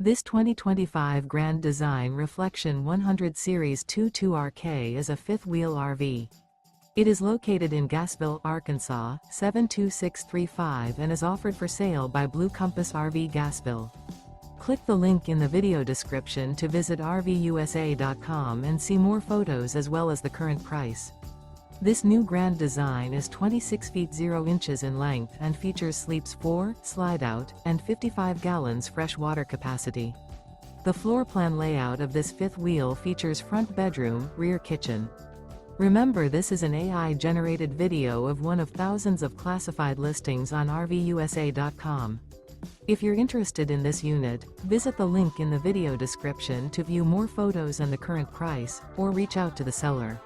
This 2025 Grand Design Reflection 100 Series 22RK is a fifth-wheel RV. It is located in Gassville, Arkansas, 72635 and is offered for sale by Blue Compass RV Gassville. Click the link in the video description to visit RVUSA.com and see more photos as well as the current price. This new Grand Design is 26 feet 0 inches in length and features sleeps 4, Slideout, and 55 gallons fresh water capacity. The floor plan layout of this fifth wheel features front bedroom, rear kitchen. Remember, this is an AI-generated video of one of thousands of classified listings on RVUSA.com. If you're interested in this unit, visit the link in the video description to view more photos and the current price, or reach out to the seller.